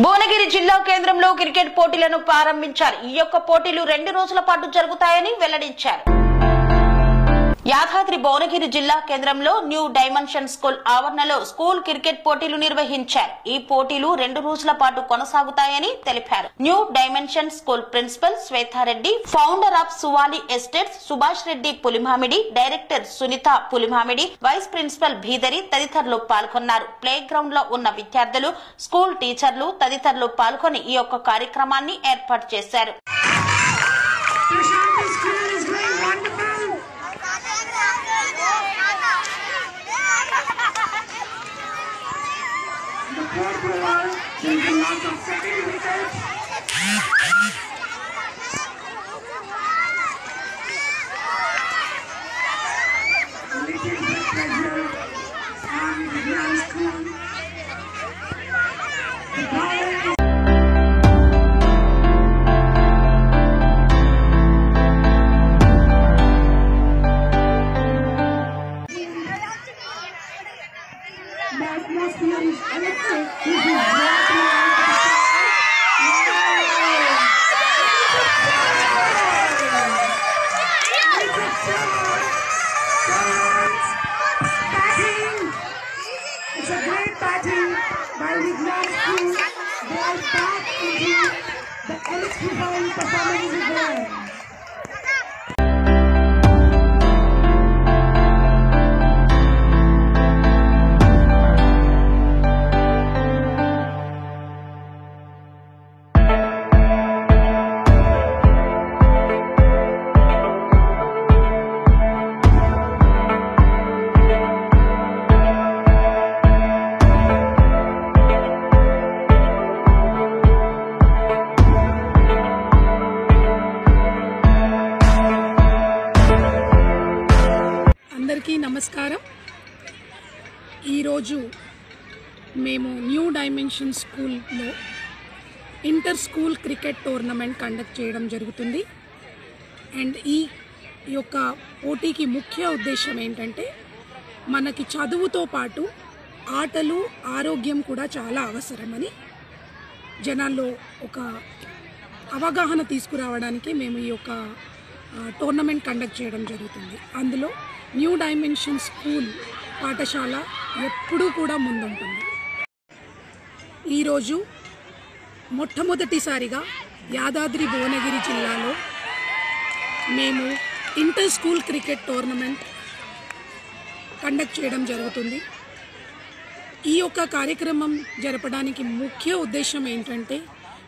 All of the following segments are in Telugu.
భువనగిరి జిల్లా కేంద్రంలో క్రికెట్ పోటీలను ప్రారంభించారు. ఈ యొక్క పోటీలు 2 రోజుల పాటు జరుగుతాయని వెల్లడించారు. యాదాద్రి భువనగిరి జిల్లా కేంద్రంలో న్యూ డైమెన్షన్ స్కూల్ ఆవరణలో స్కూల్ క్రికెట్ పోటీలు నిర్వహించారు. ఈ పోటీలు 2 రోజుల పాటు కొనసాగుతాయని తెలిపారు. New dimension school principal Shweta Reddy, founder of Suvali estates Subhash Reddy Pulimamidi, director Sunitha Pulimamidi, vice principal Bheedari తదితరులు పాల్గొన్నారు. ప్లే గ్రౌండ్ లో ఉన్న విద్యార్థులు, స్కూల్ టీచర్లు తదితరులు పాల్గొని ఈ యొక్క కార్యక్రమాన్ని ఏర్పాటు చేశారు. There's a lot of second wickets. Little bit pressure on the grand school. The ball is the atmosphere is electric. This is it's a great batting by Vignan School. They are back into the electrifying performance again. అందరికీ నమస్కారం. ఈరోజు మేము న్యూ డైమెన్షన్ స్కూల్లో inter school cricket tournament conduct చేయడం జరుగుతుంది. అండ్ ఈ యొక్క పోటీకి ముఖ్య ఉద్దేశం ఏంటంటే, మనకి చదువుతో పాటు ఆటలు, ఆరోగ్యం కూడా చాలా అవసరమని జనాల్లో ఒక అవగాహన తీసుకురావడానికి మేము ఈ యొక్క టోర్నమెంట్ కండక్ట్ చేయడం జరుగుతుంది. అందులో న్యూ డైమెన్షన్ స్కూల్ పాఠశాల ఎప్పుడూ కూడా ముందుంటుంది. ఈరోజు మొట్టమొదటిసారిగా యాదాద్రి భువనగిరి జిల్లాలో మేము inter school cricket tournament conduct చేయడం జరుగుతుంది. ఈ యొక్క కార్యక్రమం జరపడానికి ముఖ్య ఉద్దేశం ఏంటంటే,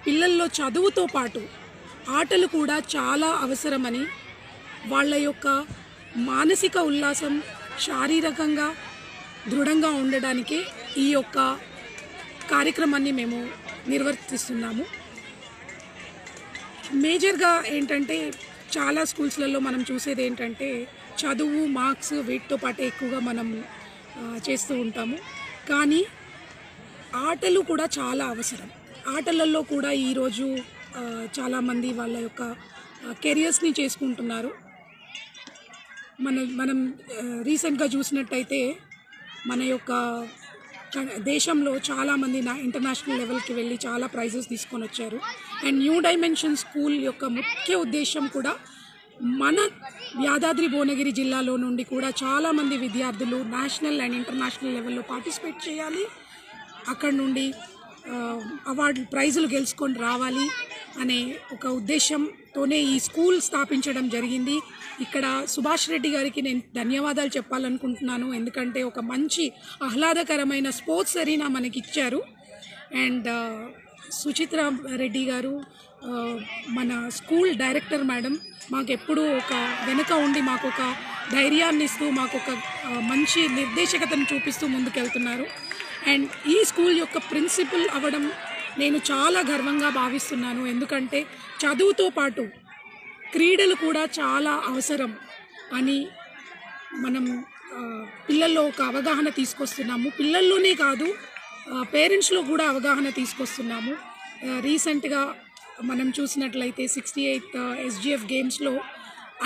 పిల్లల్లో చదువుతో పాటు ఆటలు కూడా చాలా అవసరమని, వాళ్ళ యొక్క మానసిక ఉల్లాసం, శారీరకంగా దృఢంగా ఉండడానికే ఈ యొక్క కార్యక్రమాన్ని మేము నిర్వర్తిస్తున్నాము. మేజర్గా ఏంటంటే, చాలా స్కూల్స్లలో మనం చూసేది ఏంటంటే, చదువు, మార్క్స్ వీటితో పాటు ఎక్కువగా మనం చేస్తూ ఉంటాము. కానీ ఆటలు కూడా చాలా అవసరం. ఆటలలో కూడా ఈరోజు చాలామంది వాళ్ళ యొక్క కెరియర్స్ని చేసుకుంటున్నారు. మనం రీసెంట్గా చూసినట్టయితే మన యొక్క దేశంలో చాలామంది ఇంటర్నేషనల్ లెవెల్కి వెళ్ళి చాలా ప్రైజెస్ తీసుకొని వచ్చారు. అండ్ న్యూ డైమెన్షన్ స్కూల్ యొక్క ముఖ్య ఉద్దేశం కూడా మన యాదాద్రి భువనగిరి జిల్లాలో నుండి కూడా చాలామంది విద్యార్థులు నేషనల్ అండ్ ఇంటర్నేషనల్ లెవెల్లో పార్టిసిపేట్ చేయాలి, అక్కడ నుండి ప్రైజులు గెలుచుకొని రావాలి అనే ఒక ఉద్దేశంతోనే ఈ స్కూల్ స్థాపించడం జరిగింది. ఇక్కడ సుభాష్ రెడ్డి గారికి నేను ధన్యవాదాలు చెప్పాలనుకుంటున్నాను. ఎందుకంటే ఒక మంచి ఆహ్లాదకరమైన స్పోర్ట్స్ అరీనా మనకి ఇచ్చారు. అండ్ సుచిత్ర రెడ్డి గారు, మన స్కూల్ డైరెక్టర్ మేడం, మాకు ఎప్పుడూ ఒక వెనుక ఉండి మాకు ఒక ధైర్యాన్ని ఇస్తూ, మాకు ఒక మంచి నిర్దేశకతను చూపిస్తూ ముందుకెళ్తున్నారు. అండ్ ఈ స్కూల్ యొక్క ప్రిన్సిపల్ అవ్వడం నేను చాలా గర్వంగా భావిస్తున్నాను. ఎందుకంటే చదువుతో పాటు క్రీడలు కూడా చాలా అవసరం అని మనం పిల్లల్లో ఒక అవగాహన తీసుకొస్తున్నాము. పిల్లల్లోనే కాదు, పేరెంట్స్లో కూడా అవగాహన తీసుకొస్తున్నాము. రీసెంట్గా మనం చూసినట్లయితే 68th SGF గేమ్స్లో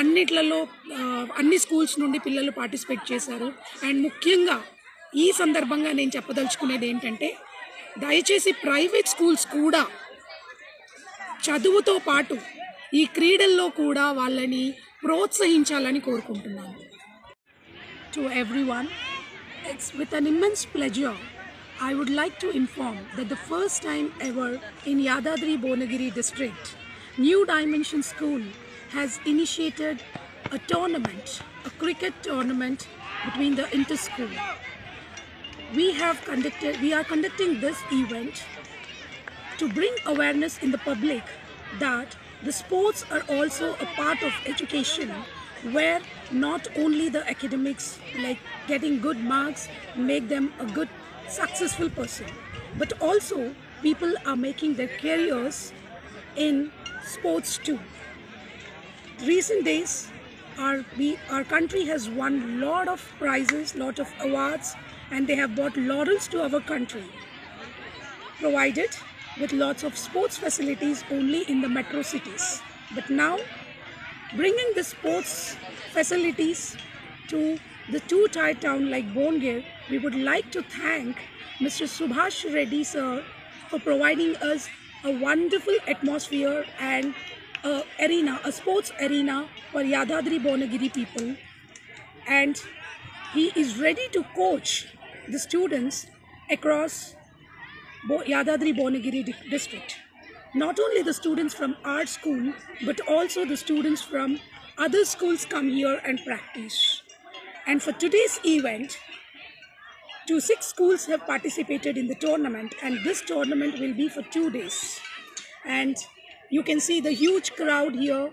అన్నిట్లలో అన్ని స్కూల్స్ నుండి పిల్లలు పార్టిసిపేట్ చేశారు. అండ్ ముఖ్యంగా ఈ సందర్భంగా నేను చెప్పదలుచుకునేది ఏంటంటే, దయచేసి ప్రైవేట్ స్కూల్స్ కూడా చదువుతో పాటు ఈ క్రీడల్లో కూడా వాళ్ళని ప్రోత్సహించాలని కోరుకుంటున్నాను. To everyone, it's with an immense pleasure I would like to inform that the first time ever in Yadadri Bonagiri district, New Dimension School has initiated a tournament, a cricket tournament between the inter-school. We are conducting this event to bring awareness in the public that the sports are also a part of education, where not only the academics like getting good marks make them a good successful person, but also people are making their careers in sports too. Recent days our country has won lot of prizes, lot of awards, and they have brought laurels to our country, provided with lots of sports facilities only in the metro cities. But now, bringing the sports facilities to the two-tier town like Bongir, we would like to thank Mr. Subhash Reddy sir for providing us a wonderful atmosphere and a sports arena for Yadadri Bonagiri people, and he is ready to coach the students across Yadadri Bonagiri district. Not only the students from our school, but also the students from other schools come here and practice. And for today's event, 6 schools have participated in the tournament, and this tournament will be for 2 days. And you can see the huge crowd here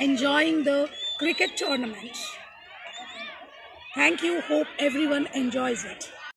enjoying the cricket tournament. Thank you. Hope everyone enjoys it.